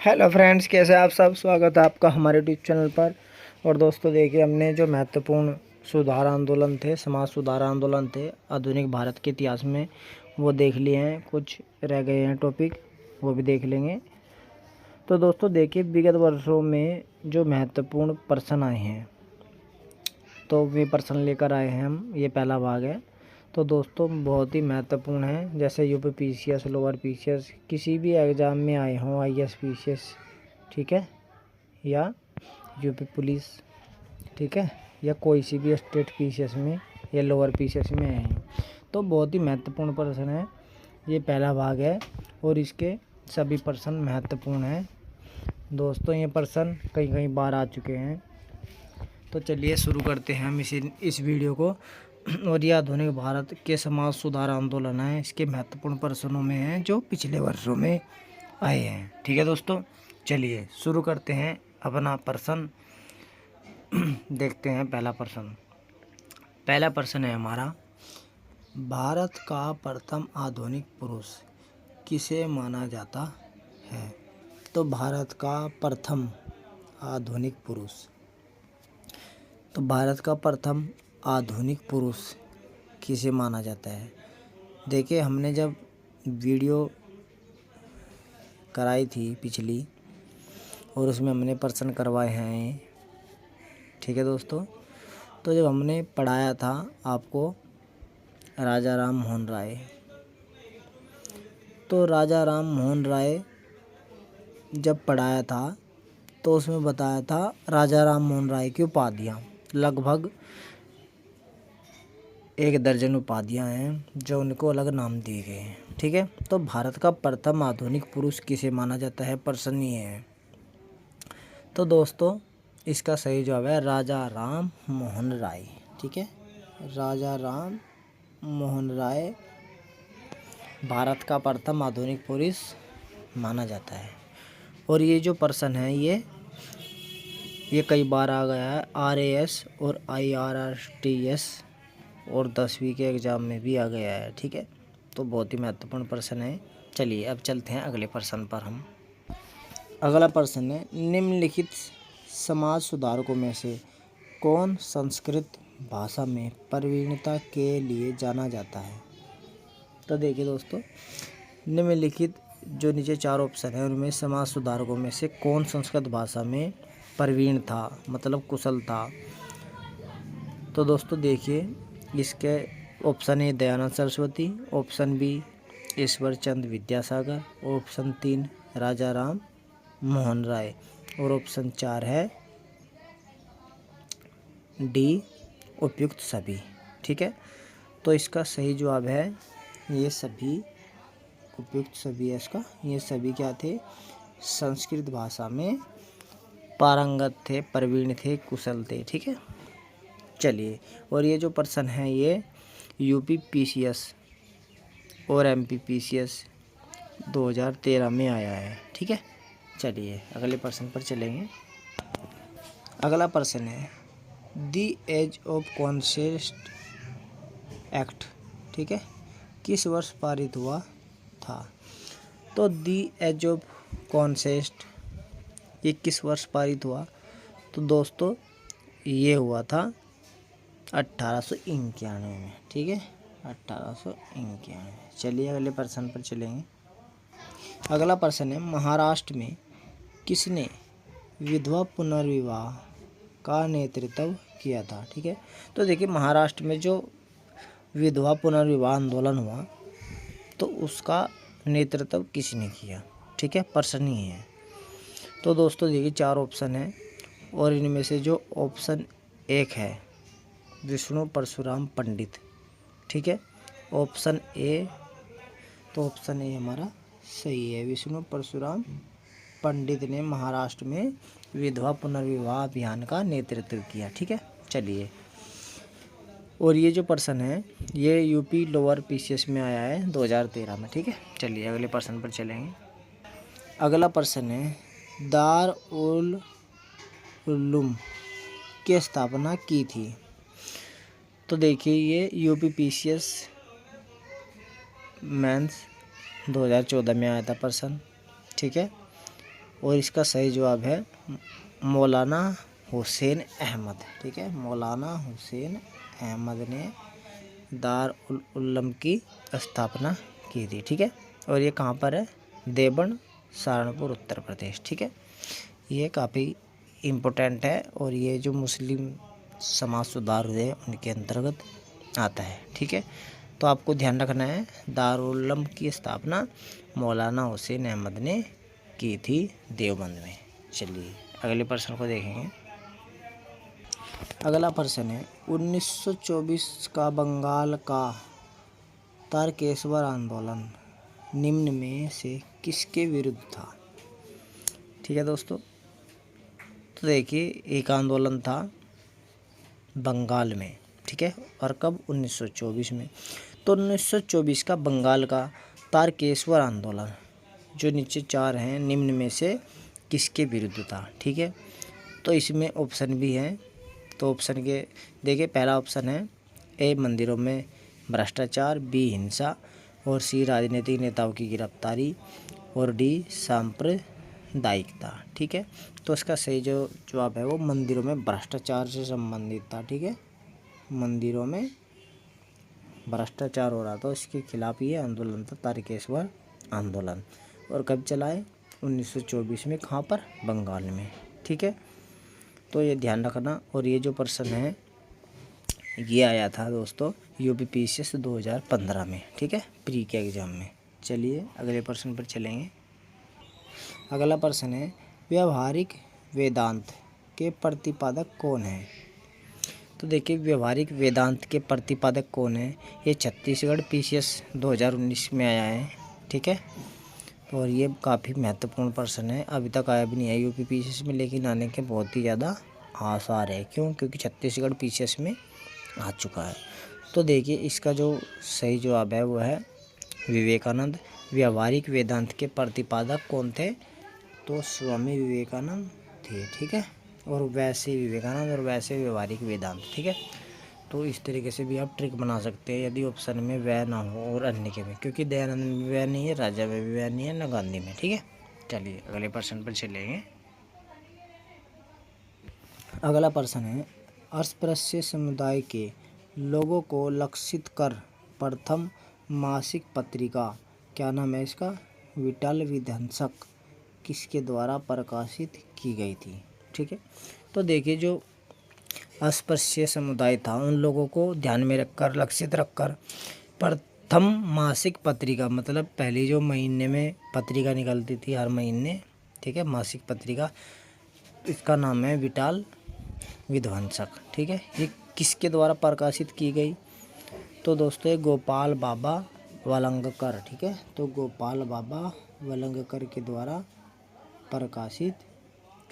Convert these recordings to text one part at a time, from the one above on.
Hello friends, कैसे आप सब। स्वागत है आपका हमारे यूट्यूब चैनल पर। और दोस्तों देखिए, हमने जो महत्वपूर्ण सुधार आंदोलन थे, समाज सुधार आंदोलन थे आधुनिक भारत के इतिहास में, वो देख लिए हैं। कुछ रह गए हैं टॉपिक, वो भी देख लेंगे। तो दोस्तों देखिए, विगत वर्षों में जो महत्वपूर्ण प्रश्न आए हैं, तो वे प्रश्न लेकर आए हैं हम। ये पहला भाग है। तो दोस्तों बहुत ही महत्वपूर्ण है। जैसे यूपी पीसीएस, लोअर पीसीएस, किसी भी एग्ज़ाम में आए हों, आईएएस पीसीएस, ठीक है, या यूपी पुलिस, ठीक है, या कोई सी भी स्टेट पीसीएस में या लोअर पीसीएस में आए हैं, तो बहुत ही महत्वपूर्ण प्रश्न है। ये पहला भाग है और इसके सभी प्रश्न महत्वपूर्ण हैं दोस्तों। ये प्रश्न कई कई बार आ चुके हैं। तो चलिए शुरू करते हैं हम इस वीडियो को। और ये आधुनिक भारत के समाज सुधार आंदोलन है, इसके महत्वपूर्ण प्रश्नों में हैं जो पिछले वर्षों में आए हैं। ठीक है दोस्तों, चलिए शुरू करते हैं अपना प्रश्न। देखते हैं पहला प्रश्न है हमारा, भारत का प्रथम आधुनिक पुरुष किसे माना जाता है। तो भारत का प्रथम आधुनिक पुरुष, तो भारत का प्रथम आधुनिक पुरुष किसे माना जाता है। देखिए, हमने जब वीडियो कराई थी पिछली, और उसमें हमने प्रश्न करवाए हैं, ठीक है दोस्तों। तो जब हमने पढ़ाया था आपको राजा राम मोहन राय, तो राजा राम मोहन राय जब पढ़ाया था तो उसमें बताया था राजा राम मोहन राय की उपाधियाँ, लगभग 1 दर्जन उपाधियाँ हैं जो उनको अलग नाम दिए गए हैं। ठीक है, तो भारत का प्रथम आधुनिक पुरुष किसे माना जाता है, प्रश्न ये है। तो दोस्तों इसका सही जवाब है राजा राम मोहन राय। ठीक है, राजा राम मोहन राय भारत का प्रथम आधुनिक पुरुष माना जाता है। और ये जो प्रश्न है ये कई बार आ गया है, आरएएस और आईआरआरटीएस और 10वीं के एग्ज़ाम में भी आ गया है। ठीक है, तो बहुत ही महत्वपूर्ण प्रश्न है। चलिए अब चलते हैं अगले प्रश्न पर हम। अगला प्रश्न है, निम्नलिखित समाज सुधारकों में से कौन संस्कृत भाषा में प्रवीणता के लिए जाना जाता है। तो देखिए दोस्तों, निम्नलिखित जो नीचे 4 ऑप्शन है उनमें समाज सुधारकों में से कौन संस्कृत भाषा में प्रवीण था, मतलब कुशल था। तो दोस्तों देखिए, इसके option A Dayanand Saraswati, option B Ishwar Chandra Vidyasagar, option 3 Raja Ram Mohan Roy, और ऑप्शन 4 है डी उपयुक्त सभी। ठीक है, तो इसका सही जवाब है ये सभी, उपयुक्त सभी है इसका। ये सभी क्या थे, संस्कृत भाषा में पारंगत थे, प्रवीण थे, कुशल थे। ठीक है, चलिए, और ये जो प्रश्न है ये यूपी पीसीएस और एमपी पीसीएस 2013 में आया है। ठीक है, चलिए अगले प्रश्न पर चलेंगे। अगला प्रश्न है, दी एज ऑफ कॉन्सेस्ट एक्ट, ठीक है, किस वर्ष पारित हुआ था। तो दी एज ऑफ कॉन्सेस्ट ये किस वर्ष पारित हुआ। तो दोस्तों ये हुआ था 1891 में। ठीक है, 1891। चलिए अगले प्रश्न पर चलेंगे। अगला प्रश्न है, महाराष्ट्र में किसने विधवा पुनर्विवाह का नेतृत्व किया था। ठीक है, तो देखिए महाराष्ट्र में जो विधवा पुनर्विवाह आंदोलन हुआ तो उसका नेतृत्व किसने किया। ठीक है, प्रश्न ही है। तो दोस्तों देखिए 4 ऑप्शन है और इनमें से जो ऑप्शन 1 है विष्णु परशुराम पंडित। ठीक है, ऑप्शन ए, तो ऑप्शन ए हमारा सही है, विष्णु परशुराम पंडित ने महाराष्ट्र में विधवा पुनर्विवाह अभियान का नेतृत्व किया। ठीक है, चलिए, और ये जो प्रश्न है ये यूपी लोअर पीसीएस में आया है 2013 में। ठीक है, चलिए अगले प्रश्न पर चलेंगे। अगला प्रश्न है, दार उल उलूम की स्थापना की थी। तो देखिए ये यूपी पीसीएस मेंस 2014 में आया था प्रश्न। ठीक है, और इसका सही जवाब है मौलाना हुसैन अहमद। ठीक है, मौलाना हुसैन अहमद ने दार उल उलूम की स्थापना की थी। ठीक है, और ये कहाँ पर है? देवबंद, सहारनपुर, उत्तर प्रदेश। ठीक है, ये काफ़ी इम्पोर्टेंट है और ये जो मुस्लिम समाज सुधार हुए उनके अंतर्गत आता है। ठीक है, तो आपको ध्यान रखना है दारुल उलूम की स्थापना मौलाना हुसैन अहमद ने की थी देवबंद में। चलिए अगले प्रश्न को देखेंगे। अगला प्रश्न है 1924 का बंगाल का तारकेश्वर आंदोलन निम्न में से किसके विरुद्ध था? ठीक है दोस्तों, तो देखिए एक आंदोलन था बंगाल में। ठीक है, और कब? 1924 में। तो 1924 का बंगाल का तारकेश्वर आंदोलन जो नीचे 4 हैं निम्न में से किसके विरुद्ध था? ठीक है, तो इसमें ऑप्शन भी हैं। तो ऑप्शन के देखिए, पहला ऑप्शन है ए मंदिरों में भ्रष्टाचार, बी हिंसा, और सी राजनीतिक नेताओं की गिरफ्तारी, और डी सांप्रदायिकता। ठीक है, तो इसका सही जो जवाब है वो मंदिरों में भ्रष्टाचार से संबंधित था। ठीक है, मंदिरों में भ्रष्टाचार हो रहा था, इसके खिलाफ ये आंदोलन था तारकेश्वर आंदोलन। और कब चला है? 1924 में। कहाँ पर? बंगाल में। ठीक है, तो ये ध्यान रखना। और ये जो प्रश्न है ये आया था दोस्तों यूपीपीसीएस 2015 में। ठीक है, प्री के एग्ज़ाम में। चलिए अगले प्रश्न पर चलेंगे। अगला प्रश्न है व्यवहारिक वेदांत के प्रतिपादक कौन है? तो देखिए व्यवहारिक वेदांत के प्रतिपादक कौन है? ये छत्तीसगढ़ पीसीएस 2019 में आया है। ठीक है, और ये काफ़ी महत्वपूर्ण प्रश्न है, अभी तक आया भी नहीं है यूपी पीसीएस में, लेकिन आने के बहुत ही ज़्यादा आसार है। क्यों? क्योंकि छत्तीसगढ़ पीसीएस में आ चुका है। तो देखिए इसका जो सही जवाब है वो है विवेकानंद। व्यवहारिक वेदांत के प्रतिपादक कौन थे? तो स्वामी विवेकानंद थे। ठीक है, और वैसे विवेकानंद और वैसे व्यवहारिक वेदांत। ठीक है, तो इस तरीके से भी आप ट्रिक बना सकते हैं यदि ऑप्शन में वह ना हो और अन्य के में, क्योंकि दयानंद में वह नहीं है, राजा में भी वह नहीं है, न गांधी में। ठीक है, चलिए अगले प्रश्न पर चलेंगे। अगला प्रश्न है अस्पृश्य समुदाय के लोगों को लक्षित कर प्रथम मासिक पत्रिका, क्या नाम है इसका? विठल विध्वंसक, किसके द्वारा प्रकाशित की गई थी? ठीक है, तो देखिए जो अस्पृश्य समुदाय था उन लोगों को ध्यान में रखकर, लक्षित रखकर प्रथम मासिक पत्रिका, मतलब पहली जो महीने में पत्रिका निकलती थी हर महीने। ठीक है, मासिक पत्रिका, इसका नाम है विठल विध्वंसक। ठीक है, ये किसके द्वारा प्रकाशित की गई? तो दोस्तों गोपाल बाबा वलंगकर। ठीक है, तो गोपाल बाबा वलंगकर के द्वारा प्रकाशित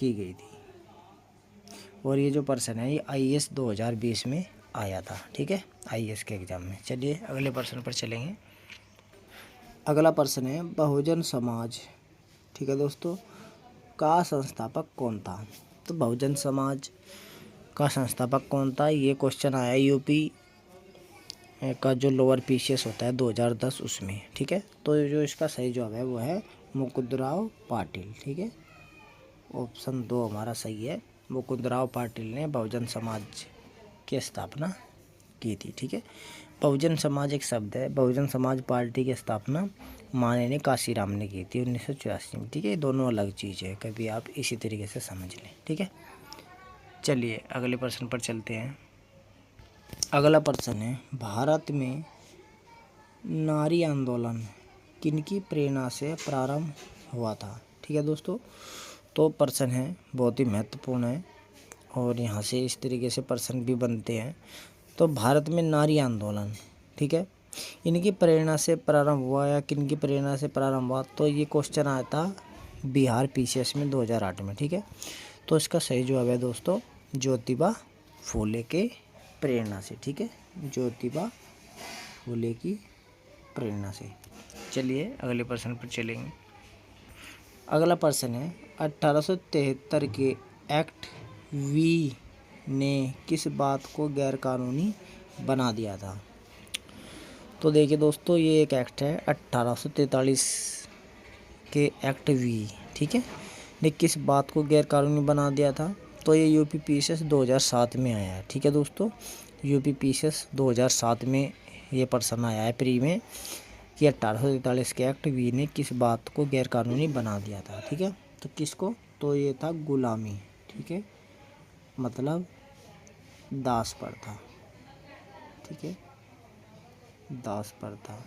की गई थी। और ये जो प्रश्न है ये आईएएस 2020 में आया था। ठीक है, आईएएस के एग्ज़ाम में। चलिए अगले प्रश्न पर चलेंगे। अगला प्रश्न है बहुजन समाज, ठीक है दोस्तों, का संस्थापक कौन था? तो बहुजन समाज का संस्थापक कौन था, ये क्वेश्चन आया यूपी का जो लोअर पीसीएस होता है 2010 उसमें। ठीक है, तो जो इसका सही जवाब है वो है मुकुंदराव पाटिल। ठीक है, ऑप्शन 2 हमारा सही है। मुकुंदराव पाटिल ने बहुजन समाज की स्थापना की थी। ठीक है, बहुजन समाज एक शब्द है। बहुजन समाज पार्टी की स्थापना माननीय काशीराम ने की थी 1984 में। ठीक है, दोनों अलग चीज़ है, कभी आप इसी तरीके से समझ लें। ठीक है, चलिए अगले प्रश्न पर चलते हैं। अगला प्रश्न है भारत में नारी आंदोलन किनकी प्रेरणा से प्रारंभ हुआ था? ठीक है दोस्तों, तो प्रश्न है बहुत ही महत्वपूर्ण है और यहाँ से इस तरीके से प्रश्न भी बनते हैं। तो भारत में नारी आंदोलन, ठीक है, इनकी प्रेरणा से प्रारंभ हुआ या किनकी प्रेरणा से प्रारंभ हुआ? तो ये क्वेश्चन आया था बिहार पीसीएस में 2008 में। ठीक है, तो इसका सही जवाब है दोस्तों ज्योतिबा फूले के प्रेरणा से। ठीक है, ज्योतिबा फूले की प्रेरणा से। चलिए अगले प्रश्न पर चलेंगे। अगला प्रश्न है 1873 के एक्ट वी ने किस बात को गैरकानूनी बना दिया था? तो देखिए दोस्तों ये एक एक्ट है 1843 के एक्ट वी। ठीक है, ने किस बात को गैरकानूनी बना दिया था? तो ये यूपी पीसीएस 2007 में आया है। ठीक है दोस्तों, यूपी पीसीएस 2007 में ये प्रश्न आया है प्री में कि 1843 के एक्ट वी ने किस बात को गैरकानूनी बना दिया था। ठीक है, तो किसको? तो ये था गुलामी। ठीक है, मतलब दास प्रथा। ठीक है, दास प्रथा,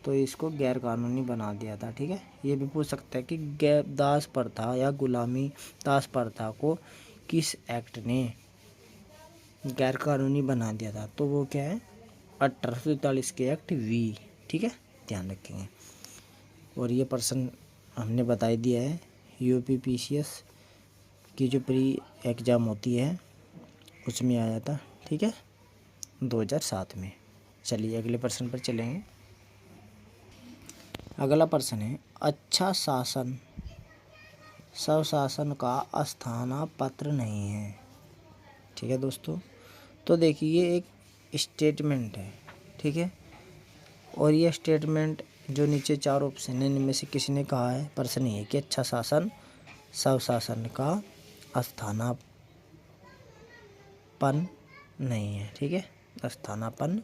तो इसको गैरकानूनी बना दिया था। ठीक है, ये भी पूछ सकता है कि दास प्रथा या गुलामी दास प्रथा को किस एक्ट ने गैरकानूनी बना दिया था? तो वो क्या है? 1843 के एक्ट वी। ठीक है, ध्यान रखेंगे। और ये प्रश्न हमने बता ही दिया है, यूपी पीसीएस की जो प्री एग्ज़ाम होती है उसमें आया था। ठीक है, 2007 में। चलिए अगले प्रश्न पर चलेंगे। अगला प्रश्न है, अच्छा शासन स्वशासन का स्थानापत्र नहीं है। ठीक है दोस्तों, तो देखिए ये एक स्टेटमेंट है। ठीक है, और ये स्टेटमेंट जो नीचे 4 ऑप्शन है इनमें से किसी ने कहा है? प्रश्न ये कि अच्छा शासन स्वशासन का स्थानापन्न नहीं है। ठीक है, स्थानापन्न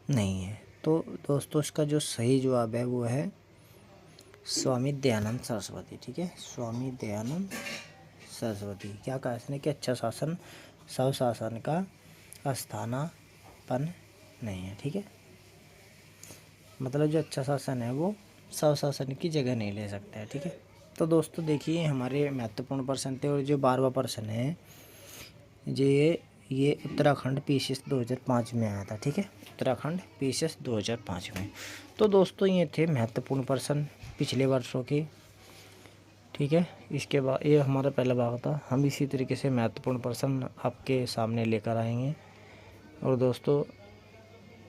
नहीं है। तो दोस्तों इसका जो सही जवाब है वो है स्वामी दयानंद सरस्वती। ठीक है, स्वामी दयानंद सरस्वती। क्या कहा इसने कि अच्छा शासन स्वशासन का स्थानापन्न नहीं है। ठीक है, मतलब जो अच्छा शासन है वो स्वशासन की जगह नहीं ले सकता है। ठीक है, तो दोस्तों देखिए हमारे महत्वपूर्ण प्रश्न थे। और जो 12वां प्रश्न है ये उत्तराखंड पीसीएस 2005 में आया था। ठीक है, उत्तराखंड पीसीएस 2005 में। तो दोस्तों ये थे महत्वपूर्ण प्रश्न पिछले वर्षों के। ठीक है, इसके बाद ये हमारा पहला भाग था। हम इसी तरीके से महत्वपूर्ण प्रश्न आपके सामने लेकर आएंगे। और दोस्तों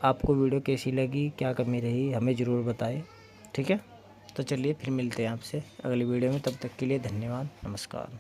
आपको वीडियो कैसी लगी, क्या कमी रही, हमें ज़रूर बताएं। ठीक है, तो चलिए फिर मिलते हैं आपसे अगली वीडियो में। तब तक के लिए धन्यवाद, नमस्कार।